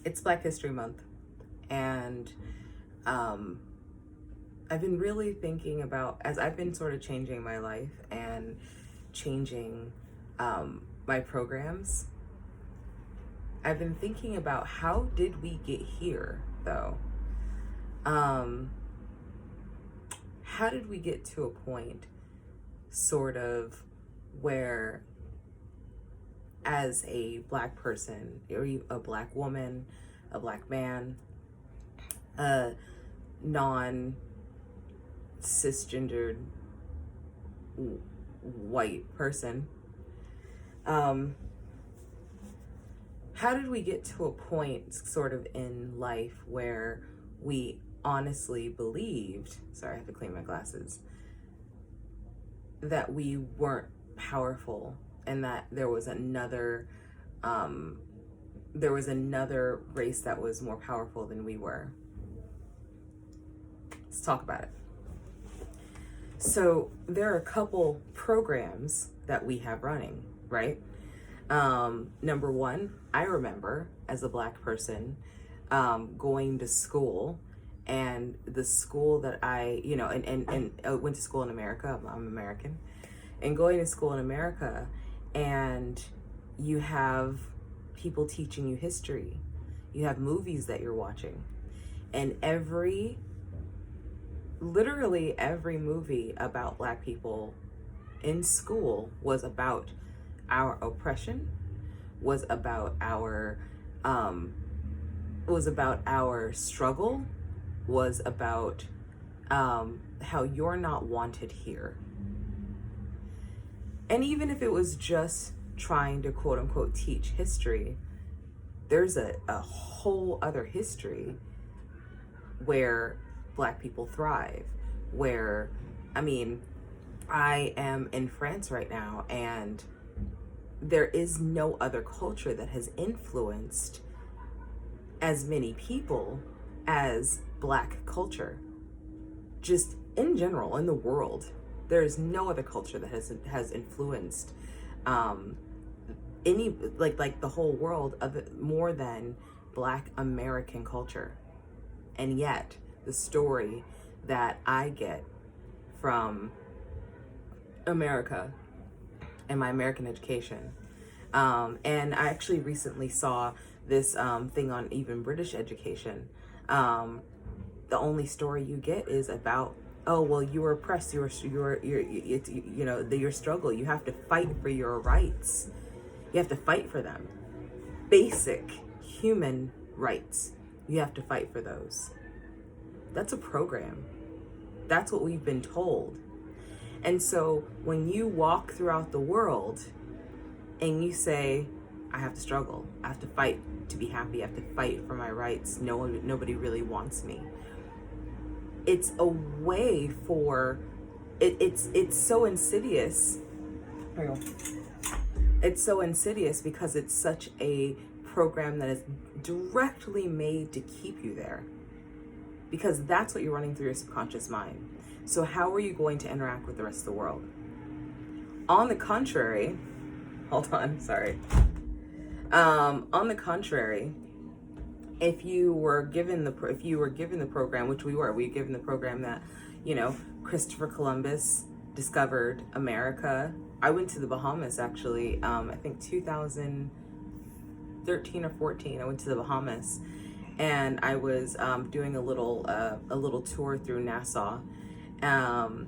It's Black History Month, and um, I've been really thinking about, as I've been sort of changing my life and changing my programs, I've been thinking about how did we get here, though? Um, how did we get to a point, sort of, where as a Black person, or a Black woman, a Black man, a non cisgendered white person, um, how did we get to a point sort of in life where we honestly believed, sorry, I have to clean my glasses, that we weren't powerful, and that um, there was another race that was more powerful than we were? Let's talk about it. So there are a couple programs that we have running, right? Number one, I remember as a Black person going to school, and the school that and I went to school in America. I'm American, and going to school in America, and you have people teaching you history, you have movies that you're watching, and literally every movie about Black people in school was about our oppression, was about our struggle, was about how you're not wanted here. And even if it was just trying to quote unquote teach history, there's a whole other history where Black people thrive, where, I am in France right now, and there is no other culture that has influenced as many people as Black culture. Just in general, in the world, there is no other culture that has influenced any like the whole world more than Black American culture. And yet, the story that I get from America and my American education, and I actually recently saw this thing on even British education. The only story you get is about, oh well, you were oppressed, your struggle. You have to fight for your rights. You have to fight for them. Basic human rights. You have to fight for those. That's a program. That's what we've been told. And so when you walk throughout the world and you say, I have to struggle, I have to fight to be happy, I have to fight for my rights, nobody really wants me, it's a way for it's so insidious. It's so insidious because it's such a program that is directly made to keep you there, because that's what you're running through your subconscious mind. So how are you going to interact with the rest of the world? On the contrary, hold on, sorry. On the contrary, if you were given the program, which we were given the program that, Christopher Columbus discovered America. I went to the Bahamas actually, I think 2013 or 14. I went to the Bahamas, and I was doing a little tour through Nassau, and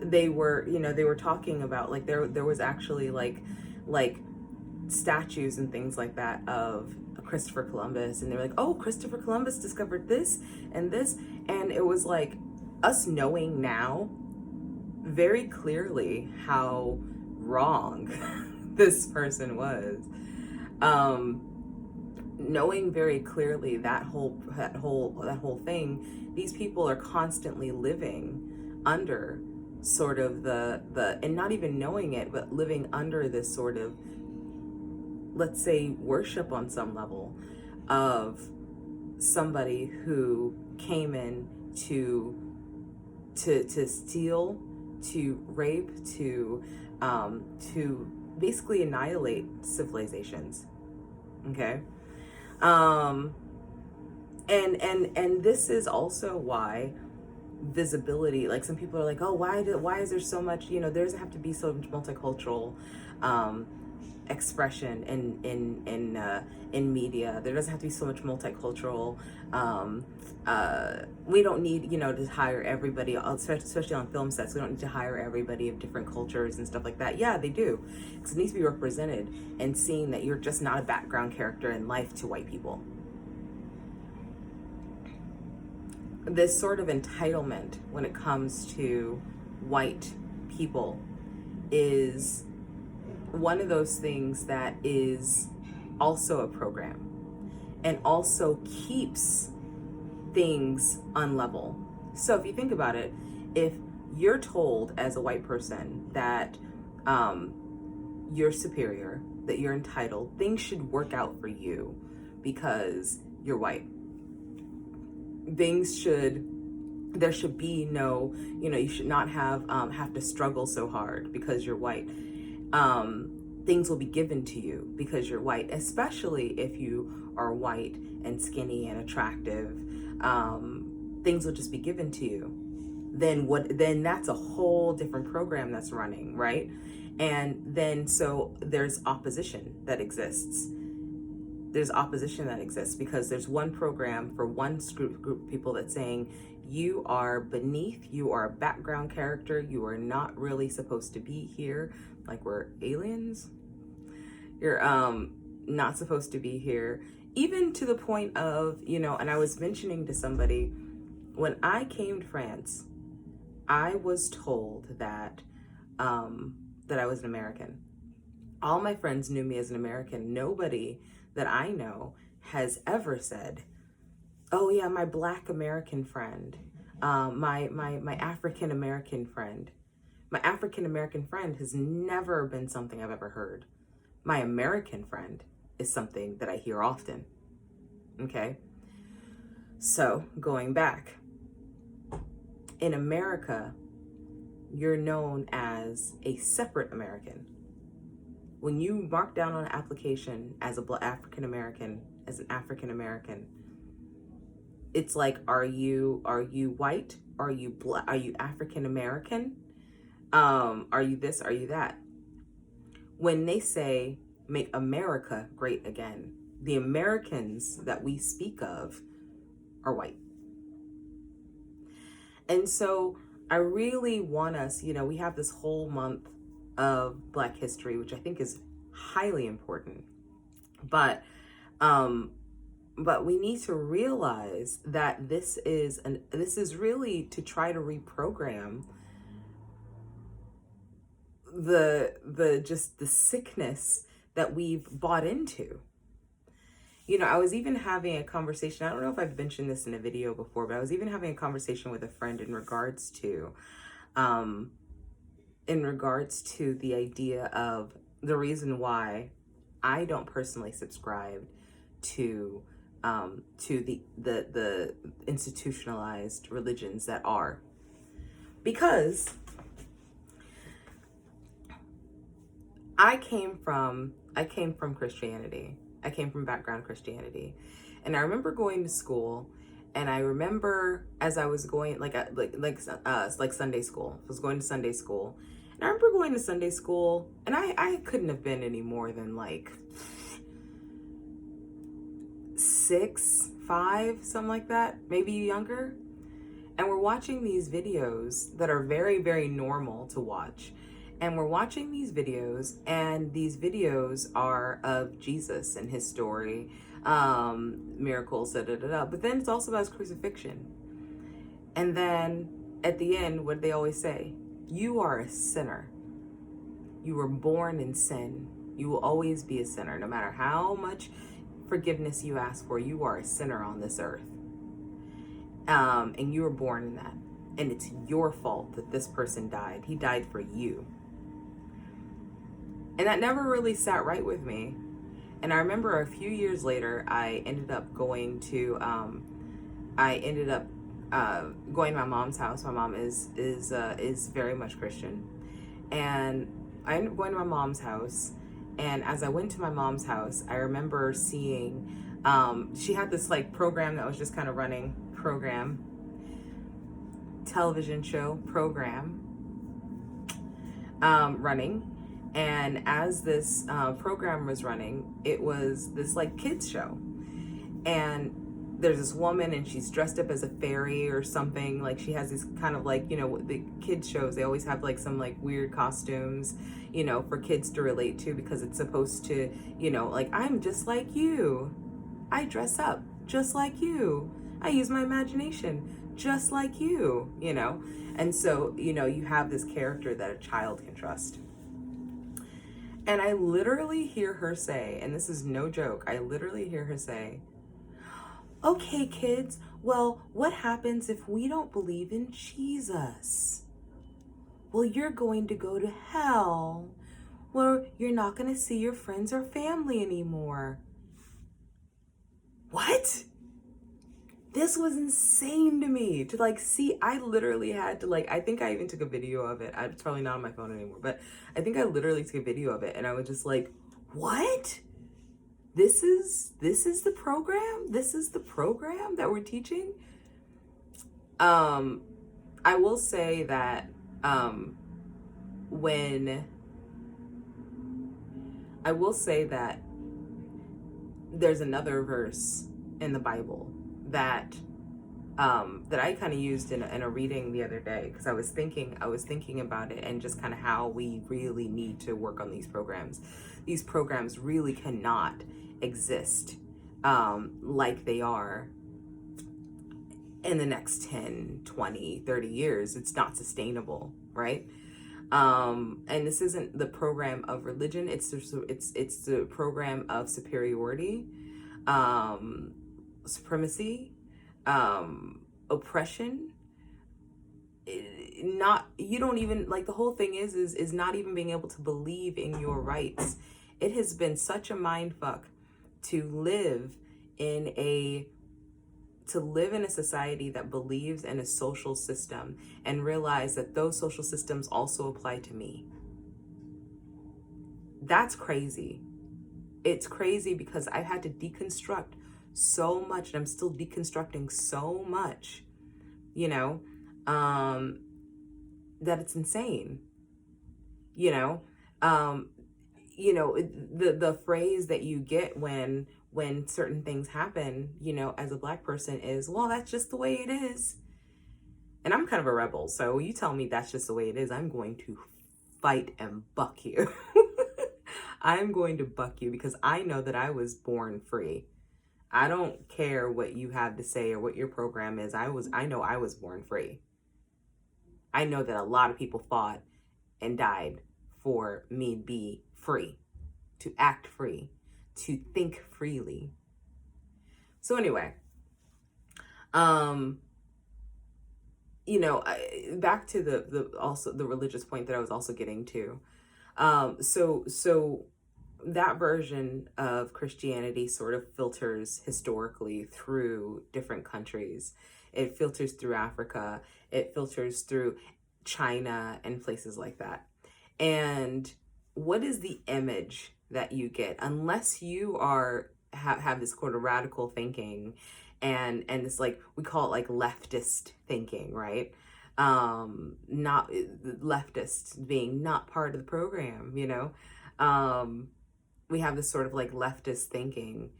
they were talking about, like, there was actually like statues and things like that of Christopher Columbus, and they were like, oh, Christopher Columbus discovered this and this, and it was like us knowing now very clearly how wrong this person was, knowing very clearly that whole thing. These people are constantly living under sort of the and not even knowing it, but living under this sort of, let's say, worship on some level of somebody who came in to steal, to rape, to basically annihilate civilizations. Okay. And this is also why visibility, like some people are like, oh, why is there so much, there doesn't have to be so much multicultural um expression in media. There doesn't have to be so much multicultural. We don't need, to hire everybody, especially on film sets. We don't need to hire everybody of different cultures and stuff like that. Yeah, they do, because it needs to be represented and seen that you're just not a background character in life to white people. This sort of entitlement when it comes to white people is one of those things that is also a program and also keeps things unlevel. So if you think about it, if you're told as a white person that you're superior, that you're entitled, things should work out for you because you're white. There should be no, you should not have to struggle so hard because you're white. Things will be given to you because you're white, especially if you are white and skinny and attractive. Things will just be given to you. Then that's a whole different program that's running, right? And then so there's opposition that exists. There's opposition that exists because there's one program for one group of people that's saying you are beneath, you are a background character, you are not really supposed to be here, like we're aliens. You're not supposed to be here, even to the point of, and I was mentioning to somebody, when I came to France, I was told that that I was an American. All my friends knew me as an American. Nobody that I know has ever said, oh yeah, my Black American friend, my African American friend. My African American friend has never been something I've ever heard. My American friend is something that I hear often. Okay? So, going back, in America, you're known as a separate American. When you mark down on an application as an African American, it's like, are you white? Are you black? Are you African American? Are you this? Are you that? When they say make America great again, the Americans that we speak of are white. And so I really want us, we have this whole month of Black history, which I think is highly important. But we need to realize that this is really to try to reprogram the sickness that we've bought into. I was even having a conversation. I don't know if I've mentioned this in a video before, but I was even having a conversation with a friend in regards to the idea of the reason why I don't personally subscribe to the institutionalized religions that are, because I came from Christianity. I came from background Christianity, and I remember going to school, and I remember as I was going like Sunday school. I was going to Sunday school, and I remember going to Sunday school, and I couldn't have been any more than like 6, 5, something like that, maybe younger. And we're watching these videos that are very, very normal to watch. And we're watching these videos, and these videos are of Jesus and his story, miracles, But then it's also about his crucifixion. And then at the end, what do they always say? You are a sinner. You were born in sin. You will always be a sinner. No matter how much forgiveness you ask for, you are a sinner on this earth. And you were born in that. And it's your fault that this person died. He died for you. And that never really sat right with me. And I remember a few years later, I ended up going to my mom's house. My mom is very much Christian. And I ended up going to my mom's house, And as I went to my mom's house, I remember seeing, she had this like program that was just kind of running, television show program, running. And as this program was running, it was this like kids show. And there's this woman and she's dressed up as a fairy or something. Like she has this kind of like, the kids shows, they always have like some like weird costumes, for kids to relate to, because it's supposed to, like, I'm just like you. I dress up just like you. I use my imagination just like you, And so, you have this character that a child can trust. And I literally hear her say, and this is no joke, I literally hear her say, okay, kids, well, what happens if we don't believe in Jesus? Well, you're going to go to hell, where you're not going to see your friends or family anymore. What? This was insane to me to like see. I literally had to like, I think I even took a video of it. It's probably not on my phone anymore, but I think I literally took a video of it, and I was just like, what? This is the program? This is the program that we're teaching? I will say that there's another verse in the Bible that I kind of used in a reading the other day, because I was thinking about it, and just kind of how we really need to work on these programs. These programs really cannot exist like they are in the next 10, 20, 30 years. It's not sustainable, right? And this isn't the program of religion. It's the program of superiority, supremacy, oppression. You don't even, like, the whole thing is not even being able to believe in your rights. It has been such a mind fuck to live in a society that believes in a social system and realize that those social systems also apply to me. That's crazy. It's crazy because I've had to deconstruct so much, and I'm still deconstructing so much, that it's insane. The phrase that you get when certain things happen, as a Black person is, well, that's just the way it is. And I'm kind of a rebel, so you tell me that's just the way it is, I'm going to fight and buck you. I'm going to buck you, because I know that I was born free. I don't care what you have to say or what your program is. I know I was born free. I know that a lot of people fought and died for me to be free, to act free, to think freely. So anyway, back to the religious point that I was also getting to. So that version of Christianity sort of filters historically through different countries. It filters through Africa. It filters through China and places like that. And what is the image that you get, unless you have this sort of radical thinking and this, like, we call it like leftist thinking, right? Not leftists being not part of the program, we have this sort of like leftist thinking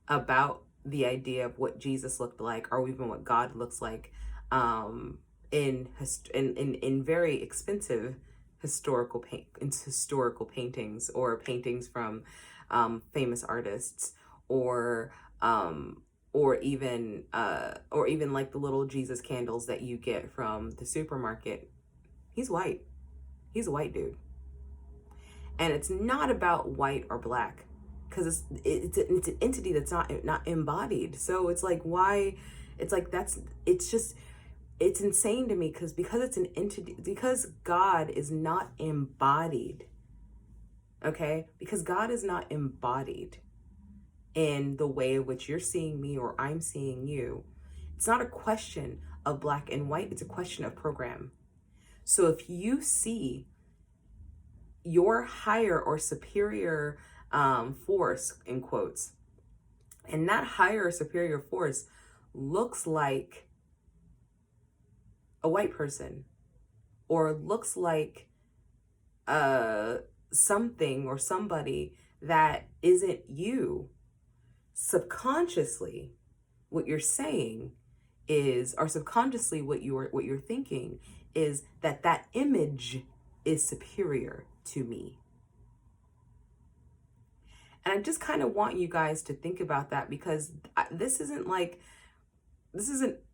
about the idea of what Jesus looked like, or even what God looks like, in very expensive historical paintings, or paintings from famous artists, or even like the little Jesus candles that you get from the supermarket. He's white. He's a white dude. And it's not about white or Black, because it's an entity that's not embodied. So it's like, why? It's like, it's insane to me, because it's an entity, because God is not embodied. Okay? Because God is not embodied in the way in which you're seeing me or I'm seeing you. It's not a question of Black and white, it's a question of program. So if you see your higher or superior force, in quotes, and that higher or superior force looks like a white person, or looks like something or somebody that isn't you. Subconsciously, what you're saying is, or subconsciously what you're thinking is that that image is superior to me. And I just kind of want you guys to think about that, because this isn't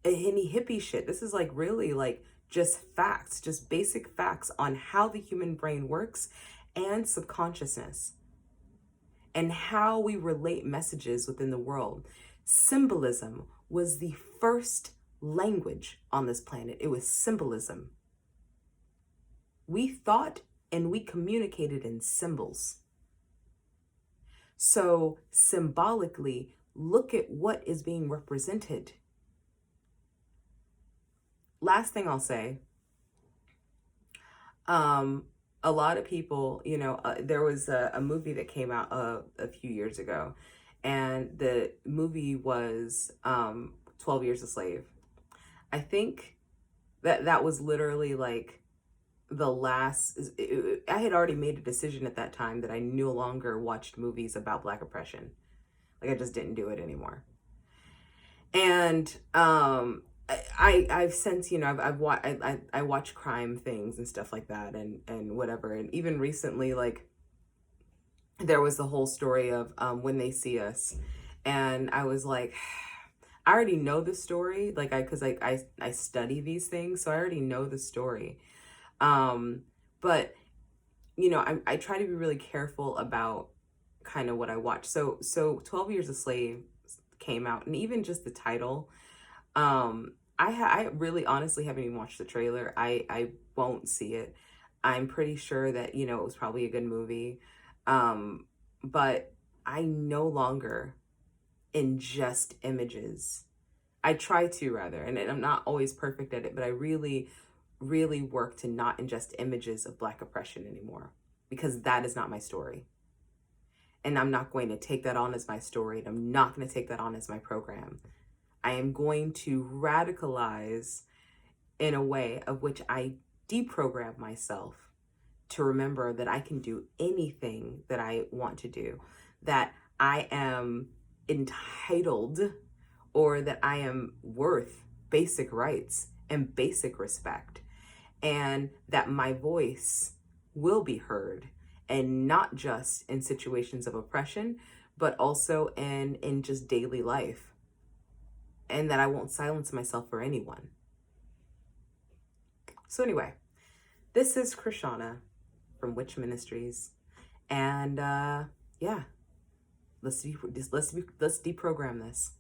any hippie shit. This is like really like just facts, just basic facts on how the human brain works and subconsciousness and how we relate messages within the world. Symbolism was the first language on this planet. It was symbolism. We thought and we communicated in symbols. So symbolically, look at what is being represented. Last thing I'll say, a lot of people, there was a movie that came out a few years ago, and the movie was 12 Years a Slave. I think that was literally like the last, I had already made a decision at that time that I no longer watched movies about Black oppression. Like, I just didn't do it anymore. And I've since, I watch crime things and stuff like that, and whatever. And even recently, like, there was the whole story of When They See Us, and I was like, I already know the story, like, because I study these things, so I already know the story. But I try to be really careful about kind of what I watch. So 12 Years a Slave came out, and even just the title, I really honestly haven't even watched the trailer. I won't see it. I'm pretty sure that, it was probably a good movie. But I no longer ingest images. I try to, rather, and I'm not always perfect at it, but I really, really work to not ingest images of Black oppression anymore, because that is not my story. And I'm not going to take that on as my story, and I'm not going to take that on as my program. I am going to radicalize in a way of which I deprogram myself to remember that I can do anything that I want to do, that I am entitled, or that I am worth basic rights and basic respect, and that my voice will be heard, and not just in situations of oppression, but also in just daily life, and that I won't silence myself for anyone. So anyway, this is Krishana from Witch Ministries, and yeah, let's deprogram this.